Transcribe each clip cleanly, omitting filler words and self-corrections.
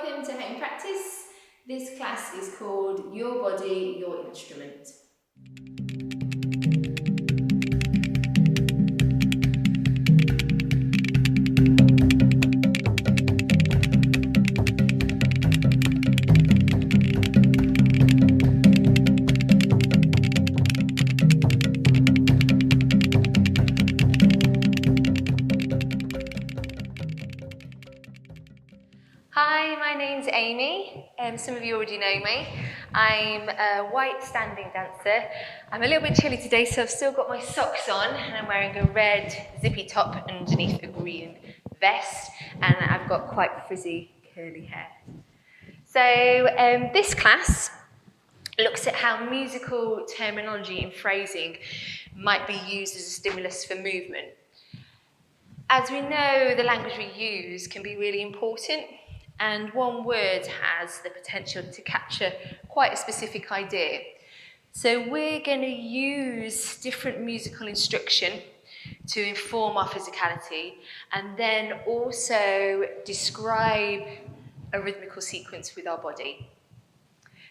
welcome to Home Practice. This class is called Your Body, Your Instrument. Hi, my name's Amy. Some of you already know me. I'm a white standing dancer. I'm a little bit chilly today, so I've still got my socks on, and I'm wearing a red zippy top underneath a green vest, and I've got quite frizzy, curly hair. So this class looks at how musical terminology and phrasing might be used as a stimulus for movement. As we know, the language we use can be really important, and one word has the potential to capture quite a specific idea. So we're going to use different musical instruction to inform our physicality, and then also describe a rhythmical sequence with our body.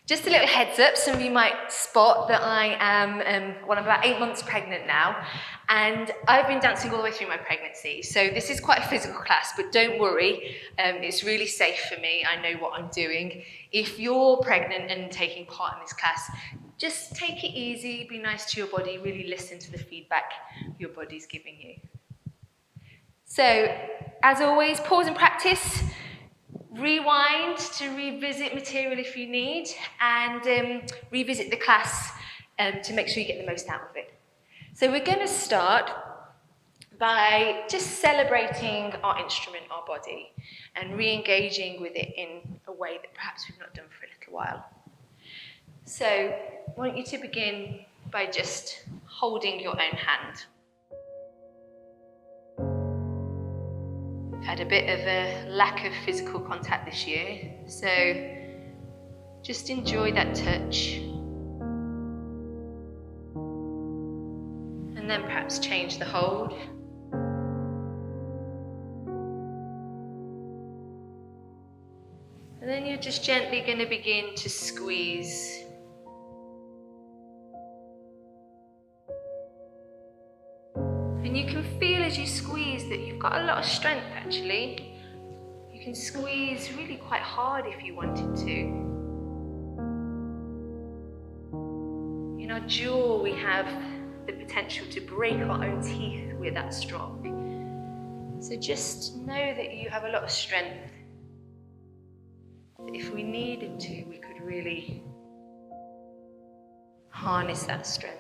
Just a little heads up, some of you might spot that I am, I'm about 8 months pregnant now, and I've been dancing all the way through my pregnancy. So this is quite a physical class, but don't worry, it's really safe for me. I know what I'm doing. If you're pregnant and taking part in this class, just take it easy, be nice to your body, really listen to the feedback your body's giving you. So, as always, pause and practice. Rewind to revisit material if you need, and revisit the class to make sure you get the most out of it. So we're going to start by just celebrating our instrument, our body, and re-engaging with it in a way that perhaps we've not done for a little while. So I want you to begin by just holding your own hand. Had a bit of a lack of physical contact this year, so just enjoy that touch, and then perhaps change the hold. And then you're just gently going to begin to squeeze. And you can feel as you squeeze that you've got a lot of strength actually. You can squeeze really quite hard if you wanted to. In our jaw we have the potential to break our own teeth, we're that strong. So just know that you have a lot of strength. If we needed to, we could really harness that strength.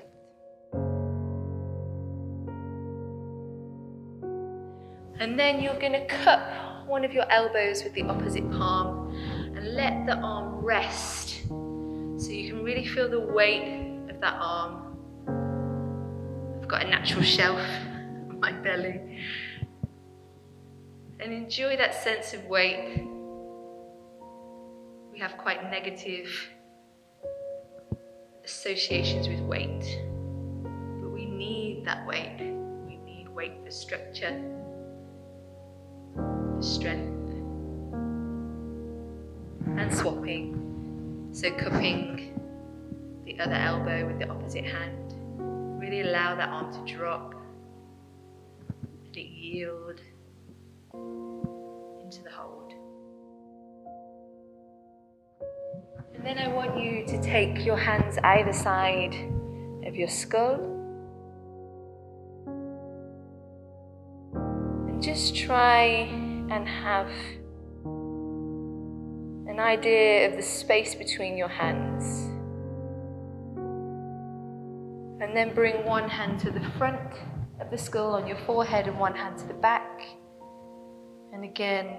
And then you're going to cup one of your elbows with the opposite palm and let the arm rest so you can really feel the weight of that arm. I've got a natural shelf on my belly. And enjoy that sense of weight. We have quite negative associations with weight, but we need that weight. We need weight for structure, strength, and swapping. So cupping the other elbow with the opposite hand. Really allow that arm to drop, let it yield into the hold. And then I want you to take your hands either side of your skull and just try and have an idea of the space between your hands. And then bring one hand to the front of the skull on your forehead and one hand to the back. And again,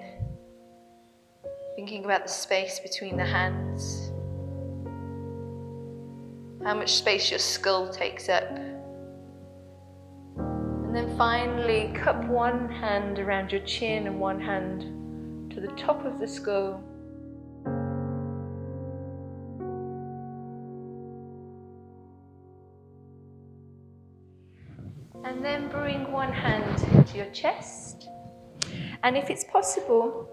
thinking about the space between the hands. How much space your skull takes up. And then finally, cup one hand around your chin and one hand to the top of the skull. And then bring one hand to your chest. And if it's possible,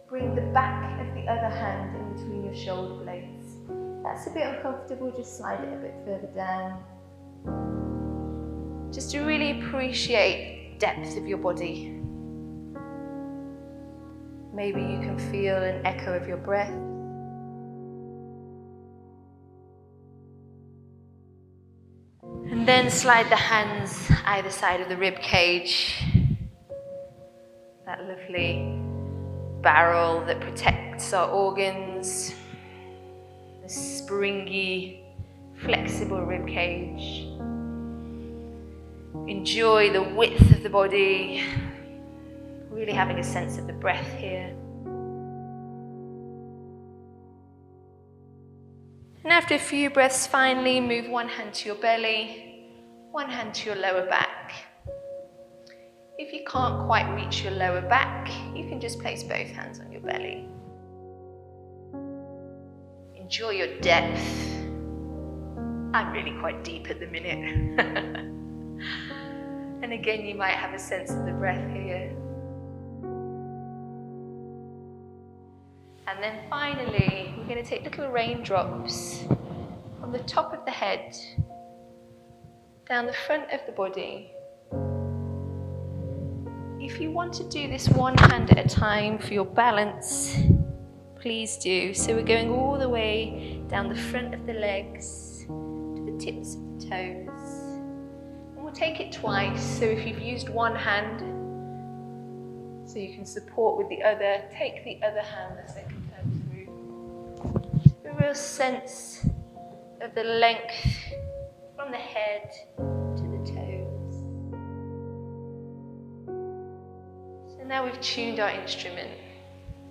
bring the back of the the other hand in between your shoulder blades. That's a bit uncomfortable, just slide it a bit further down. Just to really appreciate the depth of your body. Maybe you can feel an echo of your breath. And then slide the hands either side of the rib cage. That lovely barrel that protects our organs. The springy, flexible rib cage. Enjoy the width of the body. Really having a sense of the breath here. And after a few breaths, finally move one hand to your belly, one hand to your lower back. If you can't quite reach your lower back, you can just place both hands on your belly. Enjoy your depth. I'm really quite deep at the minute. And again, you might have a sense of the breath here. And then finally, we're going to take little raindrops from the top of the head down the front of the body. If you want to do this one hand at a time for your balance, please do. So we're going all the way down the front of the legs to the tips of the toes. And we'll take it twice. So if you've used one hand, so you can support with the other, take the other hand the second time through. A real sense of the length from the head to the toes. So now we've tuned our instrument,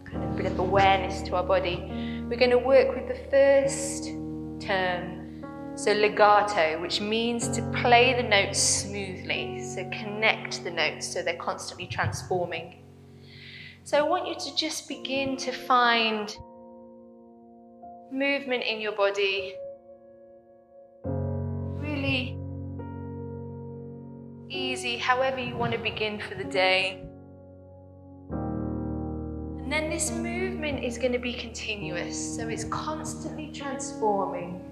kind of a bit of awareness to our body. We're going to work with the first term, so legato, which means to play the notes smoothly, so connect the notes so they're constantly transforming. So I want you to just begin to find movement in your body, really easy, however you want to begin for the day. And then this movement is going to be continuous, so it's constantly transforming.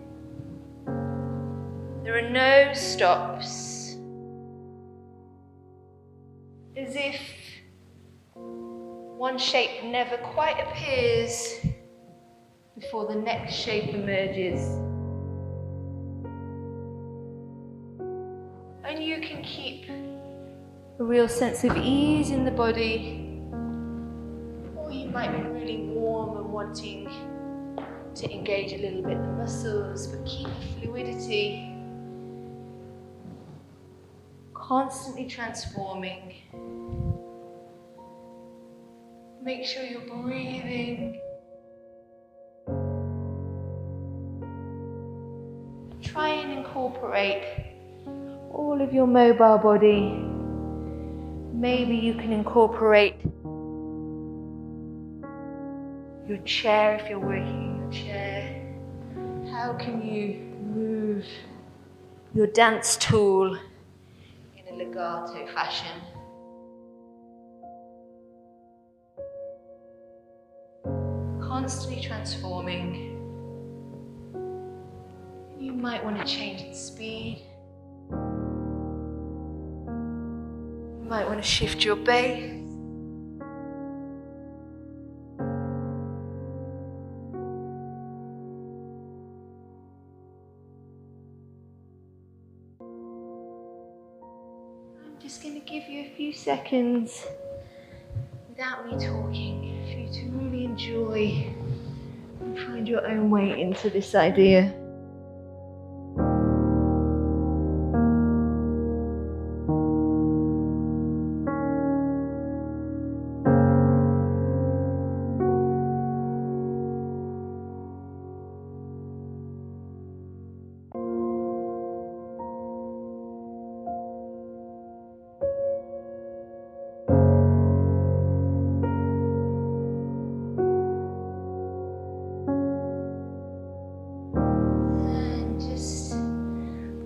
There are no stops, as if one shape never quite appears before the next shape emerges. And you can keep a real sense of ease in the body, or you might be really warm and wanting to engage a little bit the muscles, but keep the fluidity. Constantly transforming. Make sure you're breathing. Try and incorporate all of your mobile body. Maybe you can incorporate your chair if you're working in your chair. How can you move your dance tool in a legato fashion? Constantly transforming. You might want to change the speed. You might want to shift your base. I'm just going to give you a few seconds without me talking for you to really enjoy and find your own way into this idea.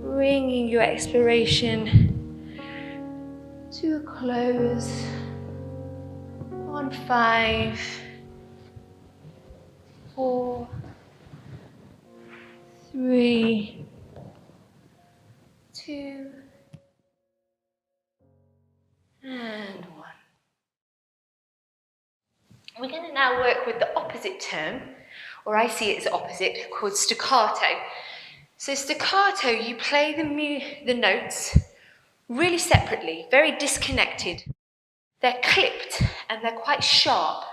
Bringing your exploration to a close on 5, 4, 3, 2, and 1. We're going to now work with the opposite term, or I see it as opposite, called staccato. So staccato, you play the notes really separately, very disconnected. They're clipped and they're quite sharp.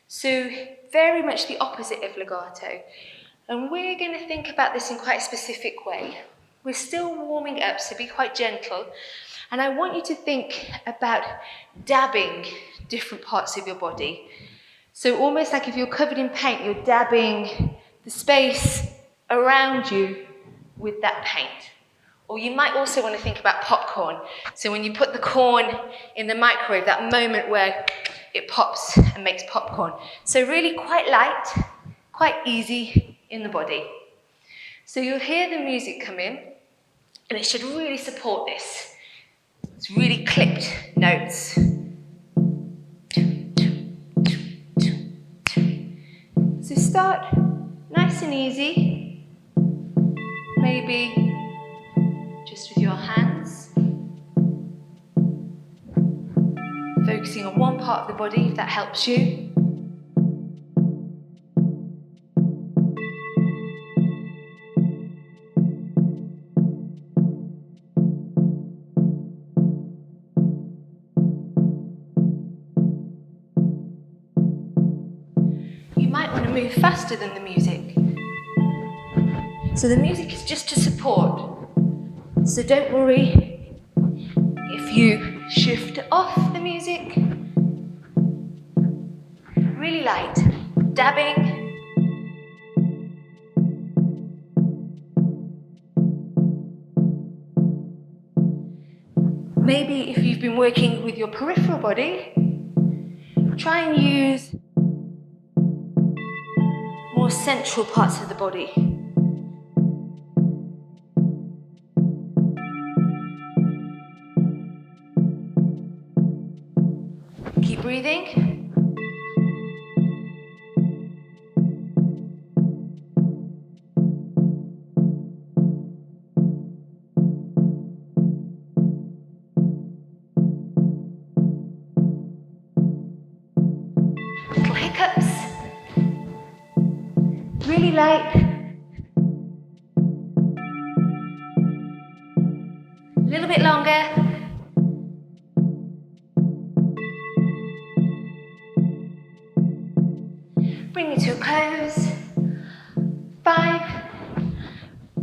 So very much the opposite of legato. And we're going to think about this in quite a specific way. We're still warming up, so be quite gentle. And I want you to think about dabbing different parts of your body. So almost like if you're covered in paint, you're dabbing the space around you with that paint. Or you might also want to think about popcorn. So when you put the corn in the microwave, that moment where it pops and makes popcorn. So really quite light, quite easy in the body. So you'll hear the music come in, and it should really support this. It's really clipped notes. So start nice and easy, maybe just with your hands, focusing on one part of the body if that helps you. You might want to move faster than the music. So the music is just to support. So don't worry if you shift off the music. Really light, dabbing. Maybe if you've been working with your peripheral body, try and use more central parts of the body. Keep breathing. Little hiccups. Really light. A little bit longer. Bring it to a close. 5,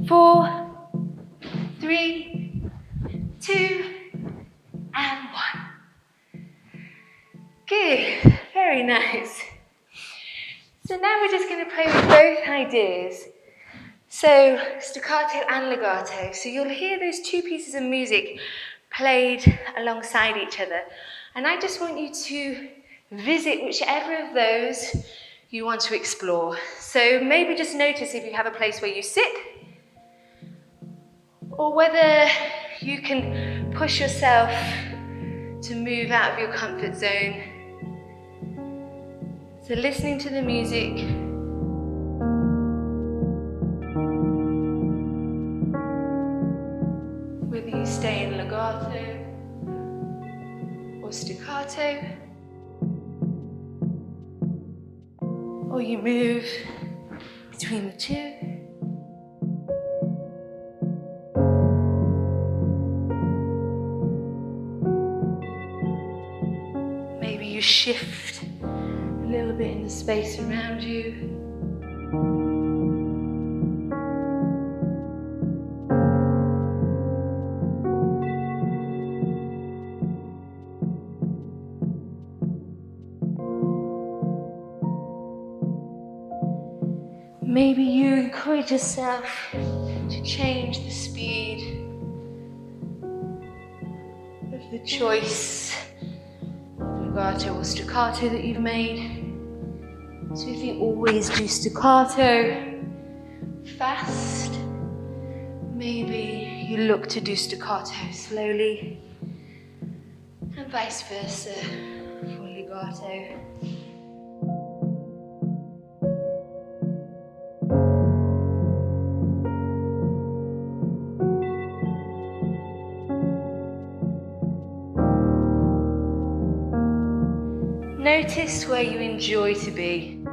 4, 3, 2, and 1. Good, very nice. So now we're just going to play with both ideas. So staccato and legato. So you'll hear those two pieces of music played alongside each other. And I just want you to visit whichever of those you want to explore. So maybe just notice if you have a place where you sit, or whether you can push yourself to move out of your comfort zone. So listening to the music, whether you stay in legato or staccato, or you move between the two. Maybe you shift a little bit in the space around you. Maybe you encourage yourself to change the speed of the choice of legato or staccato that you've made. So if you always do staccato fast, maybe you look to do staccato slowly, and vice versa for legato. Notice where you enjoy to be.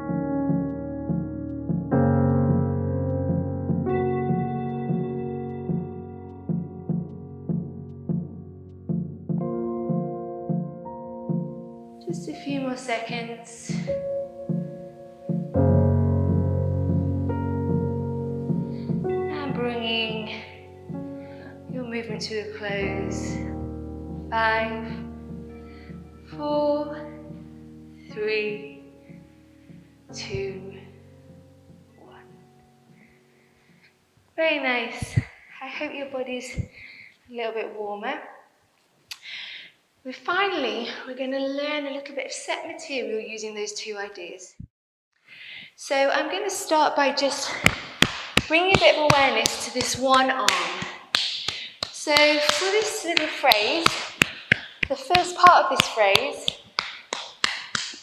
Just a few more seconds. And bringing your movement to a close. 5, 4, 3, 2, 1. Very nice. I hope your body's a little bit warmer. We're going to learn a little bit of set material using those two ideas. So I'm going to start by just bringing a bit of awareness to this one arm. So for this little phrase, the first part of this phrase,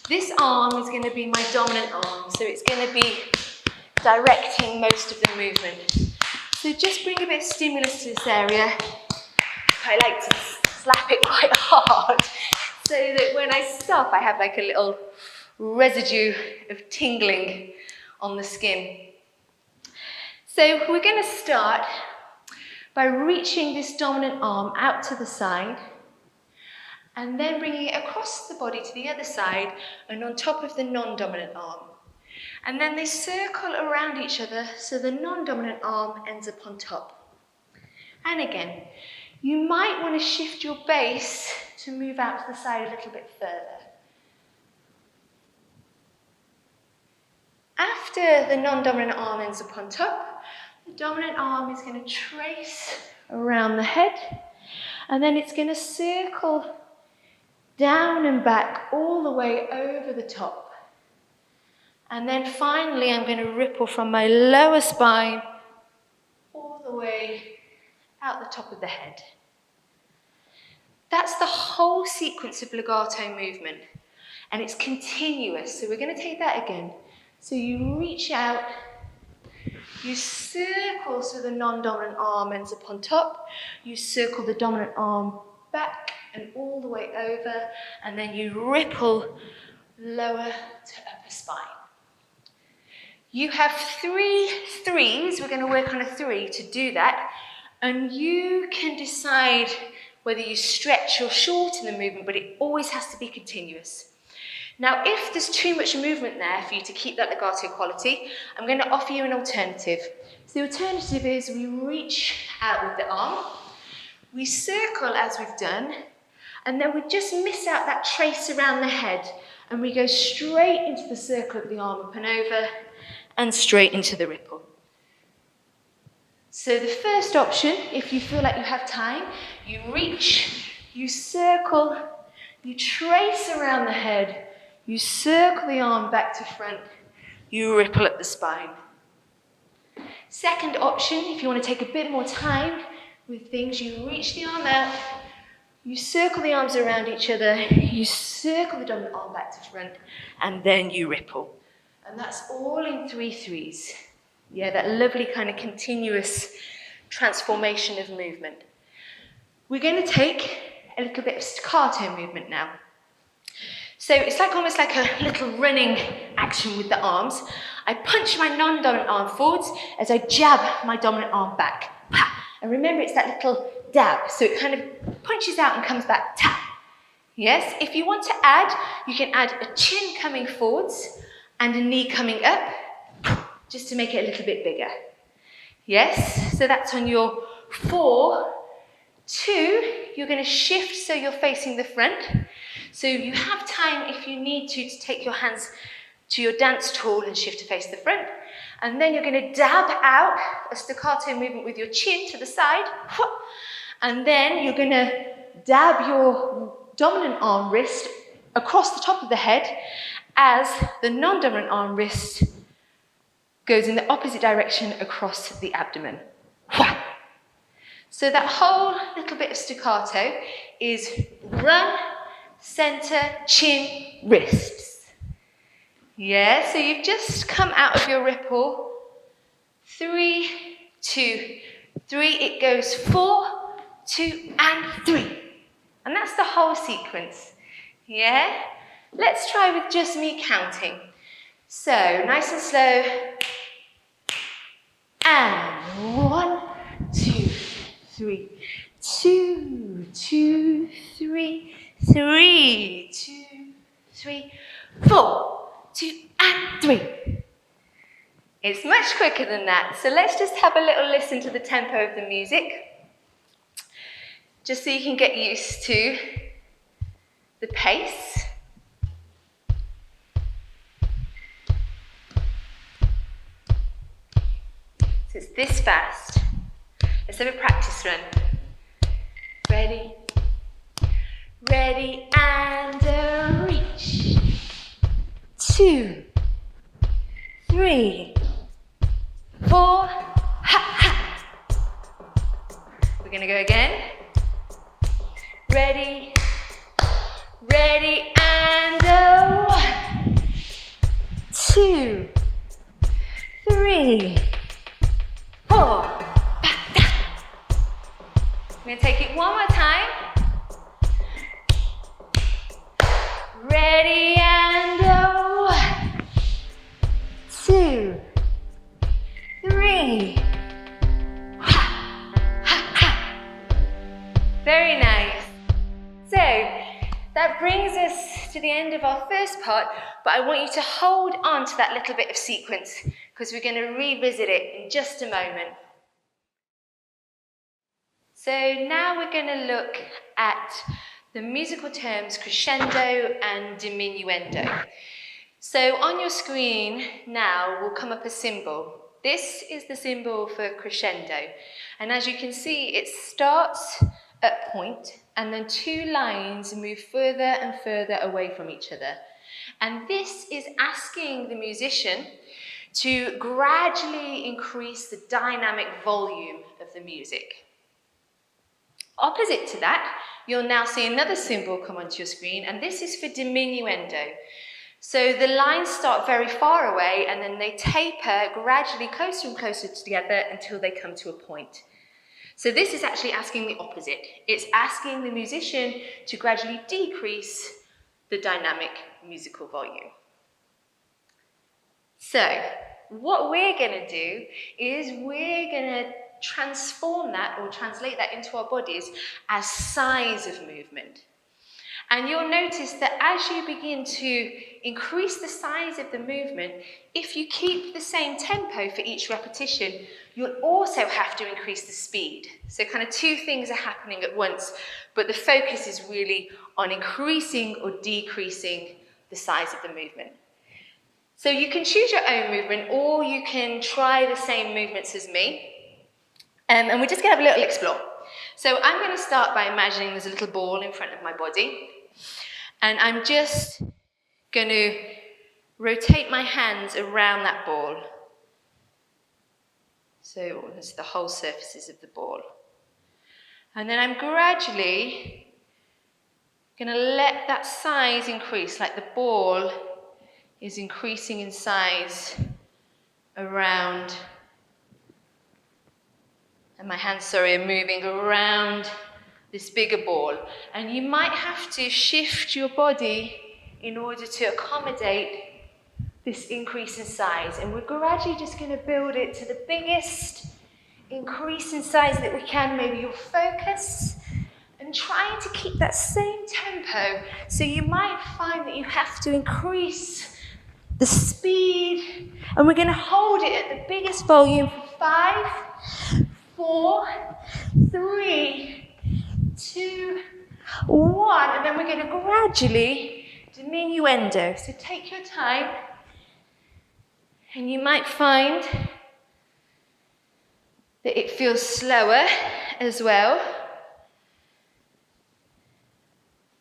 this arm is going to be my dominant arm. So it's going to be directing most of the movement. So just bring a bit of stimulus to this area. I like to slap it quite hard so that when I stop I have like a little residue of tingling on the skin. So we're going to start by reaching this dominant arm out to the side and then bringing it across the body to the other side and on top of the non-dominant arm. And then they circle around each other so the non-dominant arm ends up on top. And again, you might want to shift your base to move out to the side a little bit further. After the non-dominant arm ends up on top, the dominant arm is going to trace around the head, and then it's going to circle down and back all the way over the top. And then finally I'm going to ripple from my lower spine all the way out the top of the head. That's the whole sequence of legato movement, and it's continuous. So we're going to take that again. So you reach out, you circle so the non-dominant arm ends up on top, you circle the dominant arm back and all the way over, and then you ripple lower to upper spine. You have 3 threes, we're going to work on a 3 to do that, and you can decide whether you stretch or shorten the movement, but it always has to be continuous. Now, if there's too much movement there for you to keep that legato quality, I'm going to offer you an alternative. So the alternative is we reach out with the arm, we circle as we've done, and then we just miss out that trace around the head, and we go straight into the circle of the arm up and over, and straight into the ripple. So the first option, if you feel like you have time, you reach, you circle, you trace around the head, you circle the arm back to front, you ripple up the spine. Second option, if you want to take a bit more time with things, you reach the arm out, you circle the arms around each other, you circle the dominant arm back to front, and then you ripple. And that's all in 3 threes. Yeah, that lovely kind of continuous transformation of movement. We're going to take a little bit of staccato movement now. So it's almost like a little running action with the arms. I punch my non-dominant arm forwards as I jab my dominant arm back. And remember, it's that little dab, so it kind of punches out and comes back. Tap. Yes, if you want to add, you can add a chin coming forwards and a knee coming up, just to make it a little bit bigger. Yes, so that's on your 4, 2, you're going to shift so you're facing the front. So you have time, if you need to take your hands to your dance tool and shift to face the front. And then you're going to dab out a staccato movement with your chin to the side. And then you're going to dab your dominant arm wrist across the top of the head as the non-dominant arm wrist goes in the opposite direction across the abdomen. So that whole little bit of staccato is run, center, chin, wrists. Yeah, so you've just come out of your ripple. 3, 2, 3. It goes 4, 2, and 3. And that's the whole sequence. Yeah? Let's try with just me counting. So, nice and slow. And 1, 2, 3, 2, 2, 3, 3, 2, 3, 4, 2, and 3. It's much quicker than that. So let's just have a little listen to the tempo of the music, just so you can get used to the pace. So it's this fast. Let's have a practice run. Ready, ready, and reach. 2, 3, 4, ha, ha. We're gonna go again. Ready, ready, and 1, 2, 3, 4. I'm going to take it one more time. Ready, and 1, 2, 3. Ha, ha, ha. Very nice. So, that brings us to the end of our first part, but I want you to hold on to that little bit of sequence because we're going to revisit it in just a moment. So now we're going to look at the musical terms crescendo and diminuendo. So on your screen now will come up a symbol. This is the symbol for crescendo. And as you can see, it starts at point and then 2 lines move further and further away from each other. And this is asking the musician to gradually increase the dynamic volume of the music. Opposite to that, you'll now see another symbol come onto your screen, and this is for diminuendo. So the lines start very far away and then they taper gradually closer and closer together until they come to a point. So this is actually asking the opposite. It's asking the musician to gradually decrease the dynamic musical volume. So what we're going to do is we're going to transform that or translate that into our bodies as size of movement. And you'll notice that as you begin to increase the size of the movement, if you keep the same tempo for each repetition, you'll also have to increase the speed. So kind of 2 things are happening at once, but the focus is really on increasing or decreasing the size of the movement. So you can choose your own movement, or you can try the same movements as me. And we're just going to have a little explore. So I'm going to start by imagining there's a little ball in front of my body. And I'm just going to rotate my hands around that ball. So that's the whole surfaces of the ball. And then I'm gradually going to let that size increase, like the ball is increasing in size around. And my hands, are moving around this bigger ball. And you might have to shift your body in order to accommodate this increase in size. And we're gradually just going to build it to the biggest increase in size that we can. Maybe you'll focus and trying to keep that same tempo. So you might find that you have to increase the speed. And we're going to hold it at the biggest volume for 5, 4, 3, 2, 1, and then we're going to gradually diminuendo. So take your time, and you might find that it feels slower as well.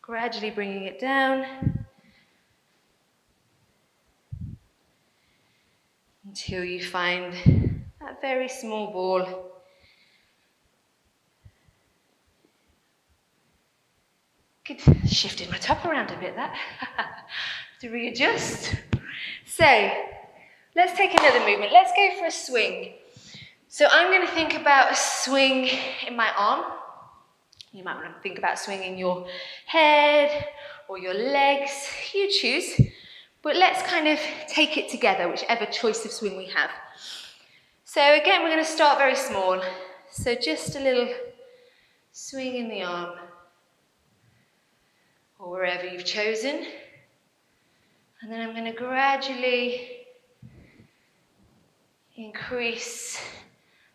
Gradually bringing it down until you find that very small ball. Good, shifted my top around a bit, that. To readjust. So, let's take another movement. Let's go for a swing. So I'm going to think about a swing in my arm. You might want to think about swinging your head or your legs, you choose. But let's kind of take it together, whichever choice of swing we have. So again, we're going to start very small. So just a little swing in the arm, or wherever you've chosen. And then I'm going to gradually increase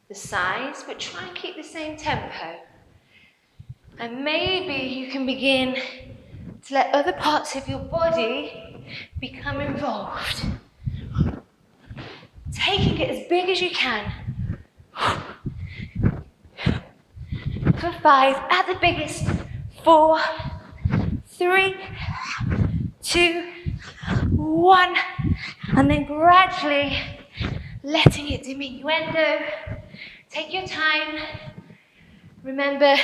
the size, but try and keep the same tempo. And maybe you can begin to let other parts of your body become involved. Taking it as big as you can. For 5, at the biggest. 4, 3, 2, 1. And then gradually letting it diminuendo. Take your time. Remember,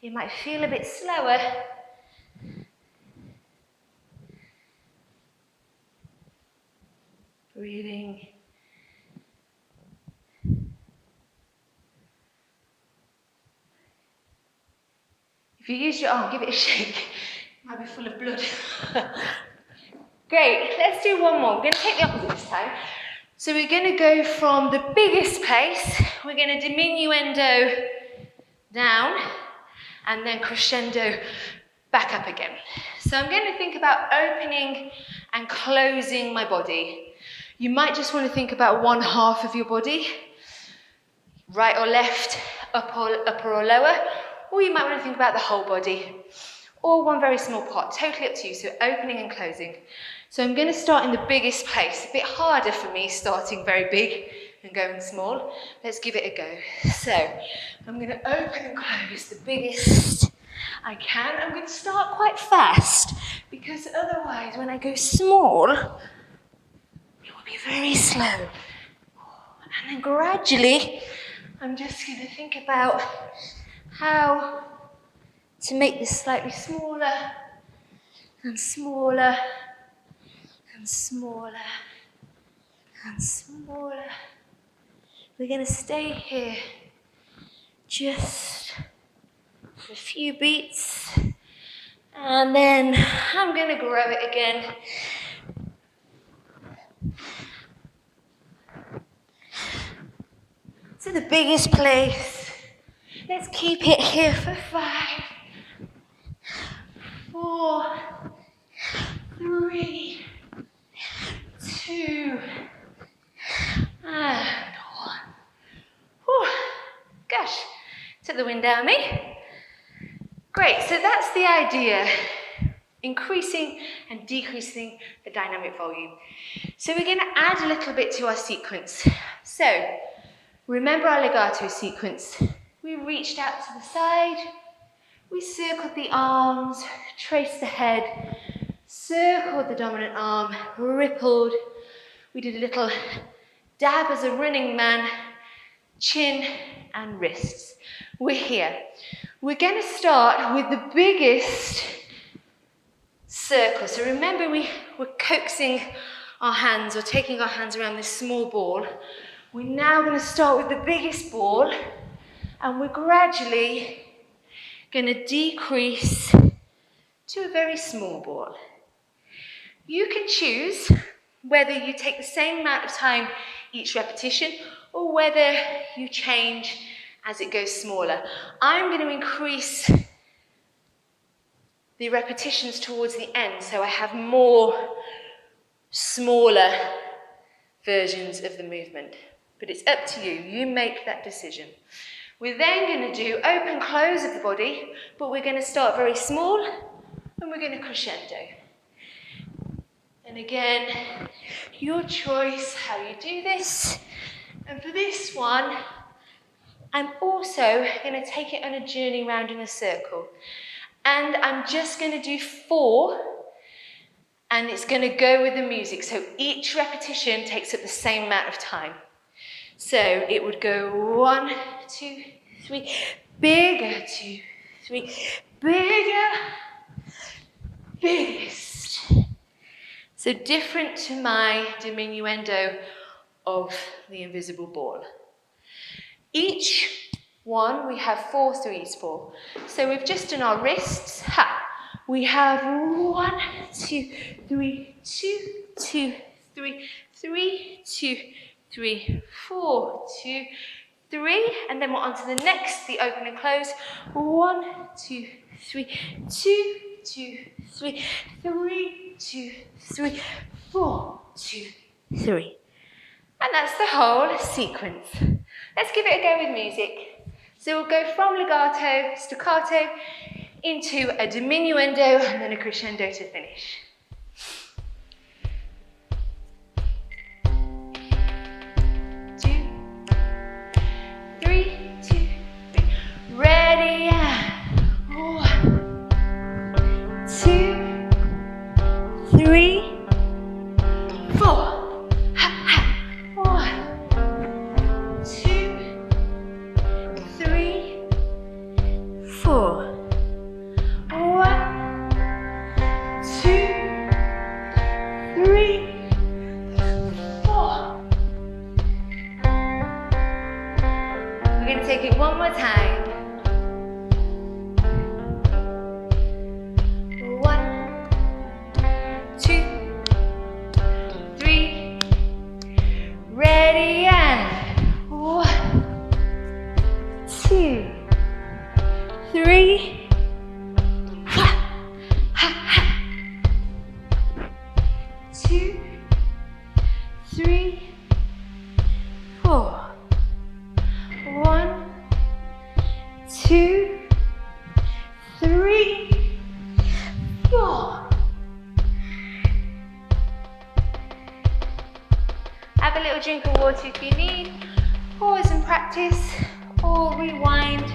it might feel a bit slower. Breathing. If you use your arm, give it a shake. It might be full of blood. Great, let's do one more. We're going to take the opposite this time. So we're going to go from the biggest place, we're going to diminuendo down, and then crescendo back up again. So I'm going to think about opening and closing my body. You might just want to think about one half of your body, right or left, upper or lower, or you might want to think about the whole body, or one very small part, totally up to you, so opening and closing. So I'm going to start in the biggest place, a bit harder for me starting very big and going small. Let's give it a go. So I'm going to open and close the biggest I can. I'm going to start quite fast, because otherwise when I go small, it will be very slow. And then gradually, I'm just going to think about how to make this slightly smaller and smaller and smaller and smaller. We're going to stay here just for a few beats, and then I'm going to grow it again. To the biggest place. Let's keep it here for 5, 4, 3, 2, and 1. Whew. Gosh, took the wind out of me. Great, so that's the idea. Increasing and decreasing the dynamic volume. So we're going to add a little bit to our sequence. So, remember our legato sequence. We reached out to the side, we circled the arms, traced the head, circled the dominant arm, rippled. We did a little dab as a running man, chin and wrists. We're here. We're going to start with the biggest circle. So remember, we're coaxing our hands, or taking our hands around this small ball. We're now going to start with the biggest ball, and we're gradually going to decrease to a very small ball. You can choose whether you take the same amount of time each repetition, or whether you change as it goes smaller. I'm going to increase the repetitions towards the end, so I have more smaller versions of the movement. But it's up to you. You make that decision. We're then going to do open, close of the body, but we're going to start very small, and we're going to crescendo. And again, your choice how you do this. And for this one, I'm also going to take it on a journey round in a circle. And I'm just going to do 4, and it's going to go with the music. So each repetition takes up the same amount of time. So it would go 1, 2, 3, bigger, 2, 3, bigger, biggest. So different to my diminuendo of the invisible ball. Each one, we have 4 threes for. So we've just done our wrists, We have 1, 2, 3, 2, 2, 3, 3, 2, 3, 4, 2, 3, and then we're on to the next, the open and close. 1, 2, 3, 2, 2, 3, 3, 2, 3, 4, 2, 3. And that's the whole sequence. Let's give it a go with music. So we'll go from legato, staccato, into a diminuendo, and then a crescendo to finish. Ready, 1, 2, 3, 4. 1, 2, 3, 4. 1, 2, 3, 4. We're going to take it one more time. 1, 2, 3. Ready, and 1, 2, 3. 2, 3, 4. 1, 2, 3, 4. Have a little drink of water if you need. Pause and practice, or rewind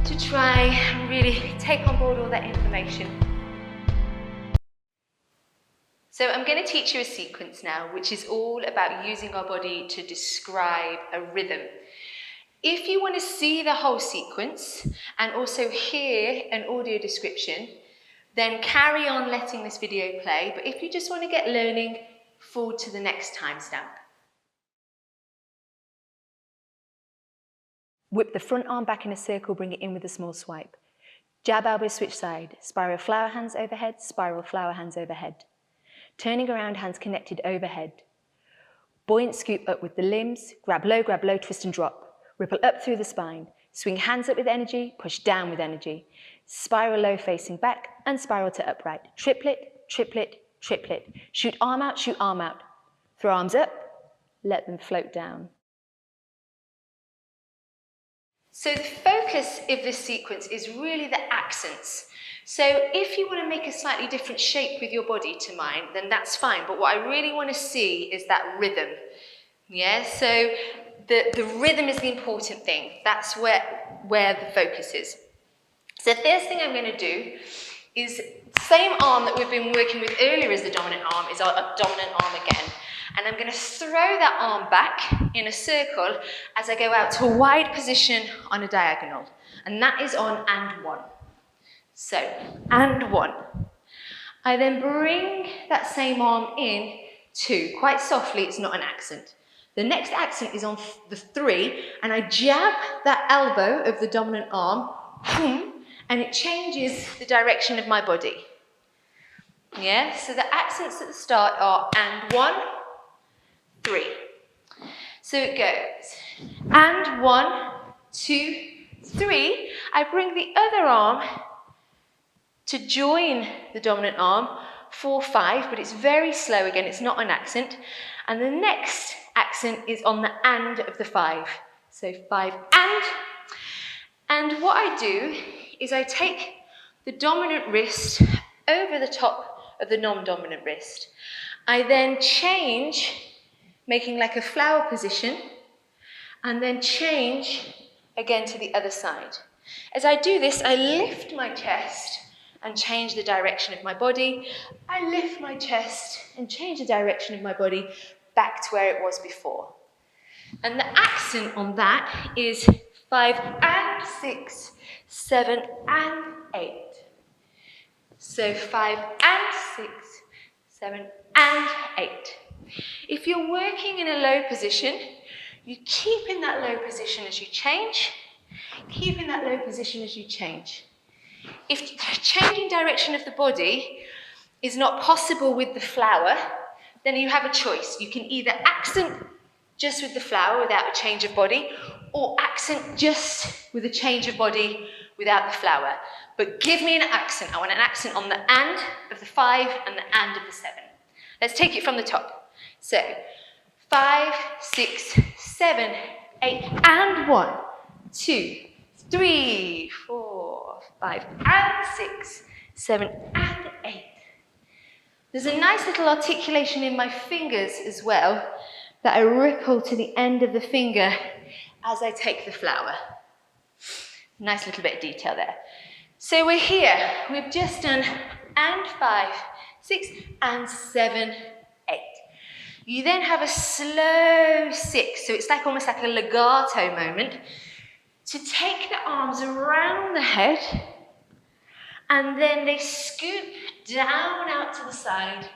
to try and really take on board all that information. So I'm going to teach you a sequence now, which is all about using our body to describe a rhythm. If you want to see the whole sequence and also hear an audio description, then carry on letting this video play. But if you just want to get learning, forward to the next timestamp. Whip the front arm back in a circle, bring it in with a small swipe. Jab elbow, switch side. Spiral flower hands overhead, spiral flower hands overhead. Turning around, hands connected overhead. Buoyant scoop up with the limbs, grab low, twist and drop. Ripple up through the spine. Swing hands up with energy, push down with energy. Spiral low facing back and spiral to upright. Triplet, triplet, triplet. Shoot arm out, shoot arm out. Throw arms up, let them float down. So the focus of this sequence is really the accents. So if you want to make a slightly different shape with your body to mine, then that's fine. But what I really want to see is that rhythm. Yeah, so the rhythm is the important thing. That's where the focus is. So the first thing I'm going to do is the same arm that we've been working with earlier as the dominant arm is our dominant arm again. And I'm going to throw that arm back in a circle as I go out to a wide position on a diagonal. And that is on and 1. So, and 1. I then bring that same arm in 2. Quite softly, it's not an accent. The next accent is on the 3, and I jab that elbow of the dominant arm, and it changes the direction of my body. Yeah, so the accents at the start are and 1, 3. So it goes, and 1, 2, 3. I bring the other arm to join the dominant arm, 4, 5, but it's very slow again, it's not an accent. And the next accent is on the and of the 5. So 5 and what I do is I take the dominant wrist over the top of the non-dominant wrist. I then change, making like a flower position, and then change again to the other side. As I do this, I lift my chest and change the direction of my body. I lift my chest and change the direction of my body back to where it was before. And the accent on that is 5 and 6, 7 and 8. So 5 and 6, 7 and 8. If you're working in a low position, you keep in that low position as you change. Keep in that low position as you change. If changing direction of the body is not possible with the flower, then you have a choice. You can either accent just with the flower without a change of body, or accent just with a change of body without the flower. But give me an accent. I want an accent on the and of the 5 and the and of the 7. Let's take it from the top. So, 5, 6, 7, 8, and 1, 2, 3, 4, 5, and 6, 7, and 8. There's a nice little articulation in my fingers as well that I ripple to the end of the finger as I take the flower. Nice little bit of detail there. So we're here. We've just done and 5, 6, and 7, 8. You then have a slow 6, so it's like almost like a legato moment, to take the arms around the head, and then they scoop down out to the side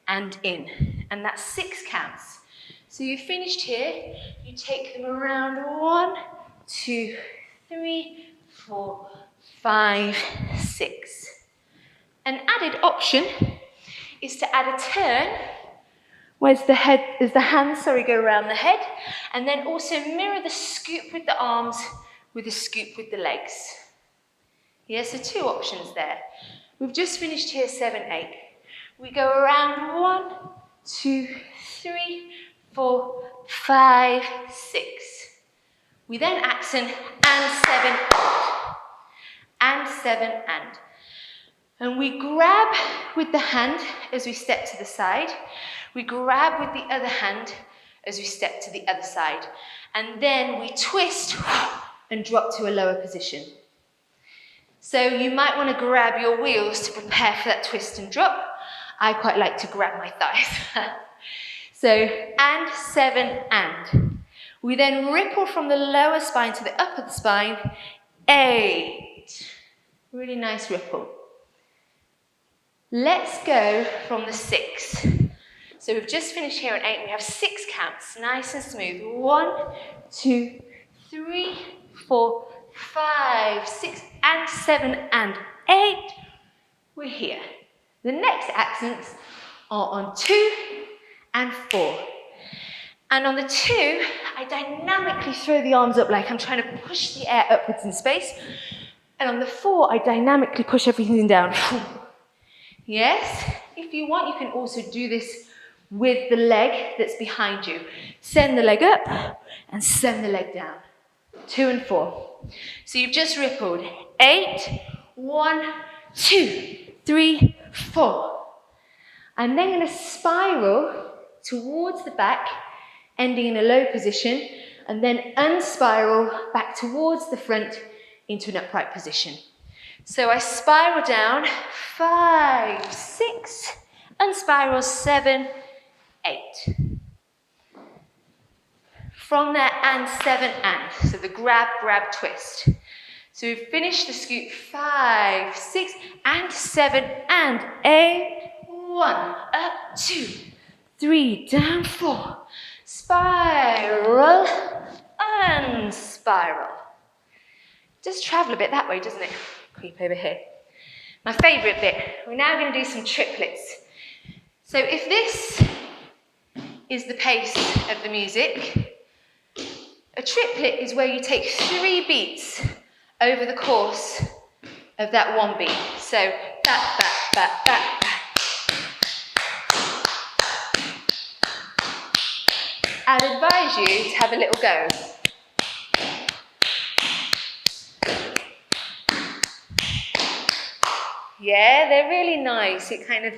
and in. And that's 6 counts. So you've finished here, you take them around 1, 2, 3, 4, 5, 6. An added option is to add a turn, whereas the hands go around the head, and then also mirror the scoop with the arms with a scoop with the legs. Yeah, so 2 options there. We've just finished here 7, 8. We go around 1, 2, 3, 4, 5, 6. We then accent and 7 and 7 and. And we grab with the hand as we step to the side. We grab with the other hand as we step to the other side. And then we twist and drop to a lower position. So you might want to grab your wheels to prepare for that twist and drop. I quite like to grab my thighs. So, and 7 and. We then ripple from the lower spine to the upper spine. 8. Really nice ripple. Let's go from the 6. So we've just finished here at 8. We have 6 counts, nice and smooth. 1, 2, 3, 4, 5, 6, and 7, and 8. We're here. The next accents are on 2 and 4. And on the 2, I dynamically throw the arms up like I'm trying to push the air upwards in space. And on the 4, I dynamically push everything down. Yes? If you want, you can also do this with the leg that's behind you. Send the leg up and send the leg down. 2 and 4. So you've just rippled 8, 1, 2, 3, 4. I'm then going to spiral towards the back, ending in a low position, and then unspiral back towards the front into an upright position. So I spiral down 5, 6, unspiral 7, 8. From there, and 7 and. So the grab, grab, twist. So we've finished the scoop 5, 6, and 7, and 8. 1, up, 2, 3, down, 4. Spiral, unspiral. Just travel a bit that way, doesn't it? Creep over here. My favourite bit, we're now going to do some triplets. So if this is the pace of the music, a triplet is where you take 3 beats over the course of that 1 beat. So, back, back, back, back, back. I'd advise you to have a little go. Yeah, they're really nice. It kind of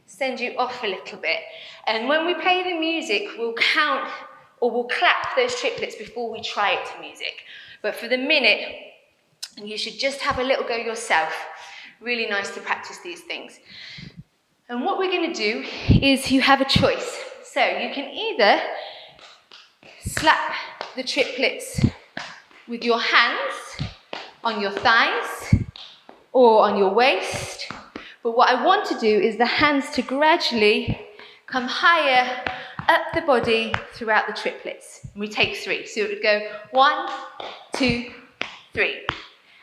sends you off a little bit. And when we play the music, we'll count or we'll clap those triplets before we try it to music. But for the minute, you should just have a little go yourself. Really nice to practice these things. And what we're going to do is you have a choice. So you can either slap the triplets with your hands on your thighs or on your waist. But what I want to do is the hands to gradually come higher up the body throughout the triplets. And we take 3. So it would go 1, 2, 3.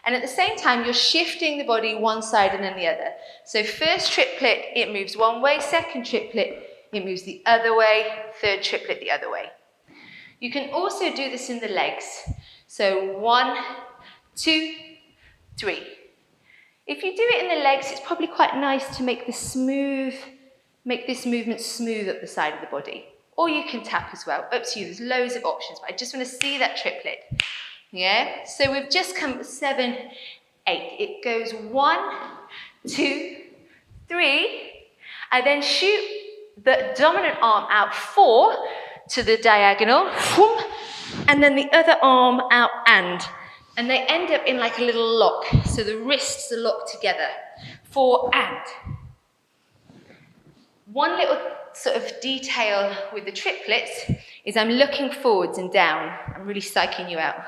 And at the same time, you're shifting the body one side and then the other. So first triplet, it moves one way. Second triplet, it moves the other way. Third triplet, the other way. You can also do this in the legs. So 1, 2, 3. If you do it in the legs, it's probably quite nice to make this movement smooth up the side of the body. Or you can tap as well, up to you, there's loads of options, but I just want to see that triplet. Yeah, so we've just come to 7, 8. It goes 1, 2, 3. I then shoot the dominant arm out 4 to the diagonal, and then the other arm out and they end up in like a little lock. So the wrists are locked together. 4 and. One little sort of detail with the triplets is I'm looking forwards and down. I'm really psyching you out.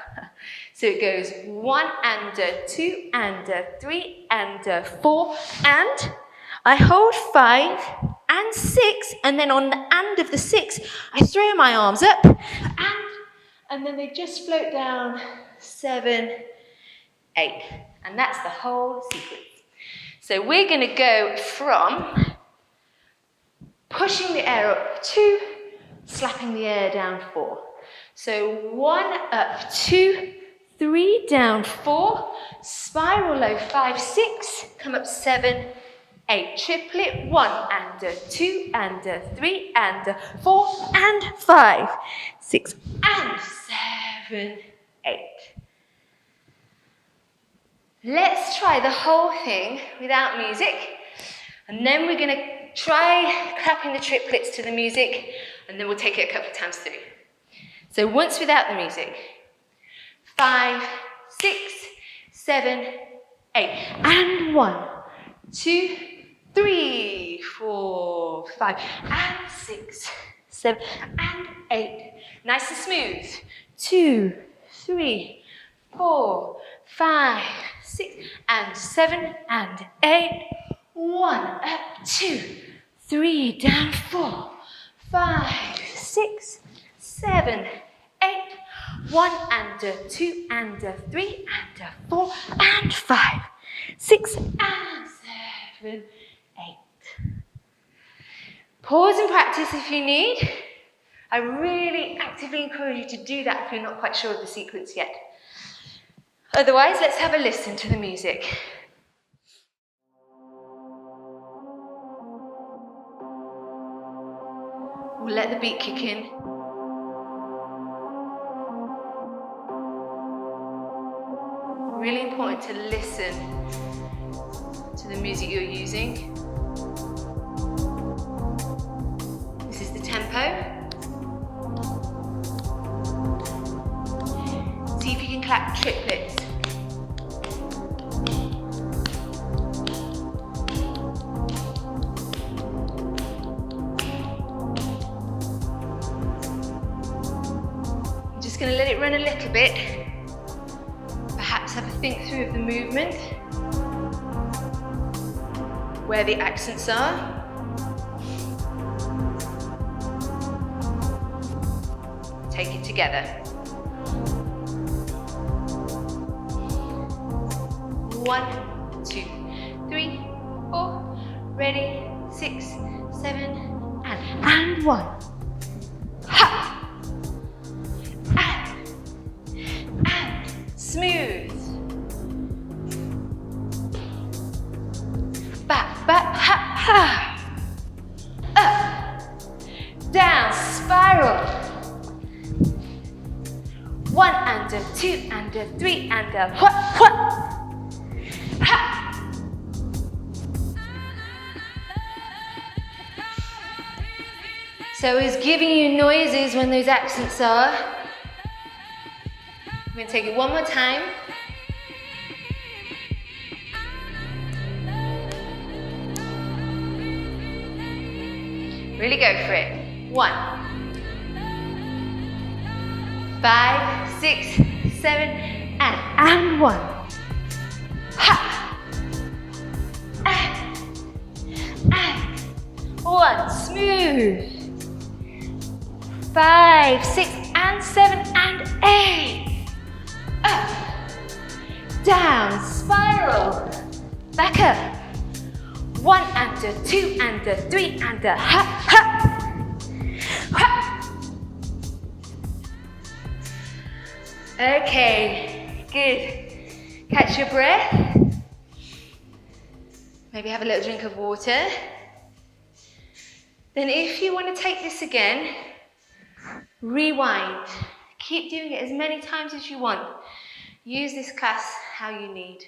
So it goes 1 and 2 and 3 and 4 and. I hold 5 and 6, and then on the and of the 6, I throw my arms up and then they just float down 7, 8. And that's the whole sequence. So we're going to go from pushing the air up 2, slapping the air down 4. So 1 up 2, 3 down 4, spiral low 5, 6, come up 7, 8. Triplet 1 and 2 and 3 and 4 and 5, 6 and 7, 8. Let's try the whole thing without music, and then we're going to try clapping the triplets to the music, and then we'll take it a couple of times through. So once without the music. 5, 6, 7, 8. And 1, 2, 3, 4, 5, and 6, 7, and 8. Nice and smooth. 2, 3, 4, 5, 6, and 7, and 8. 1 up 2, 3 down 4, 5, 6, 7, 8. 1 and 2 and 3 and 4 and 5, 6 and 7, 8. Pause and practice if you need. I really actively encourage you to do that if you're not quite sure of the sequence yet. Otherwise, let's have a listen to the music. We'll let the beat kick in. Really important to listen to the music you're using. This is the tempo. See if you can clap triplets. I'm just going to let it run a little bit. Perhaps have a think through of the movement, where the accents are. Take it together. 1, 2, 3, 4. Ready, 6, 7, and 1. Ha! And smooth. Back, ha, ha. Up, down, spiral. 1 and 2 and 3 and what, ha. So it's giving you noises when those accents are. I'm going to take it one more time. Really go for it. 1, 5, 6, 7, and 1. Ha! And 1. Smooth. 5, 6, and 7, and 8. Up, down, spiral, back up. 1 under, 2 under, 3 under, ha, ha, ha. Okay, good. Catch your breath. Maybe have a little drink of water. Then if you want to take this again, rewind. Keep doing it as many times as you want. Use this class how you need.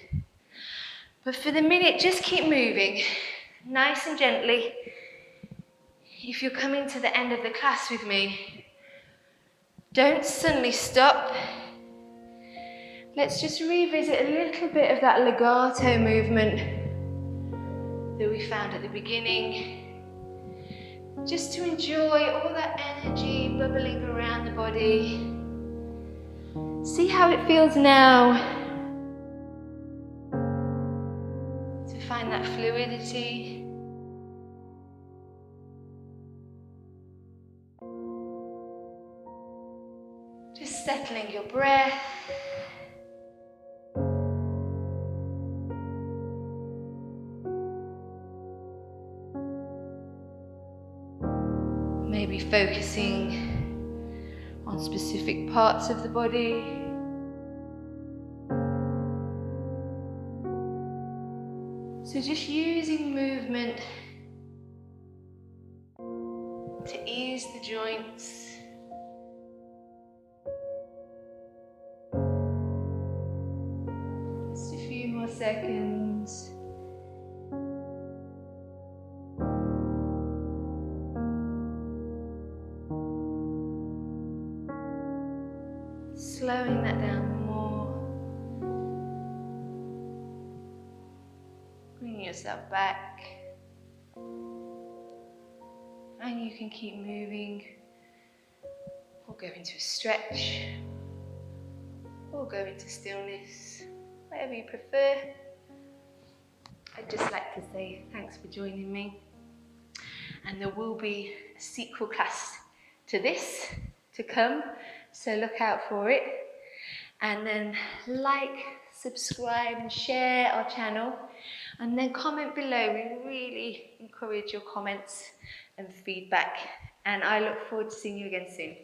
But for the minute, just keep moving, nice and gently. If you're coming to the end of the class with me, don't suddenly stop. Let's just revisit a little bit of that legato movement that we found at the beginning. Just to enjoy all that energy bubbling around the body. See how it feels now. To find that fluidity. Just settling your breath. Maybe focusing on specific parts of the body. So just using movement to ease the joints. Just a few more seconds. Slowing that down more. Bring yourself back. And you can keep moving. Or go into a stretch. Or go into stillness. Whatever you prefer. I'd just like to say thanks for joining me. And there will be a sequel class to this to come. So look out for it. And then like, subscribe and share our channel. And then comment below. We really encourage your comments and feedback. And I look forward to seeing you again soon.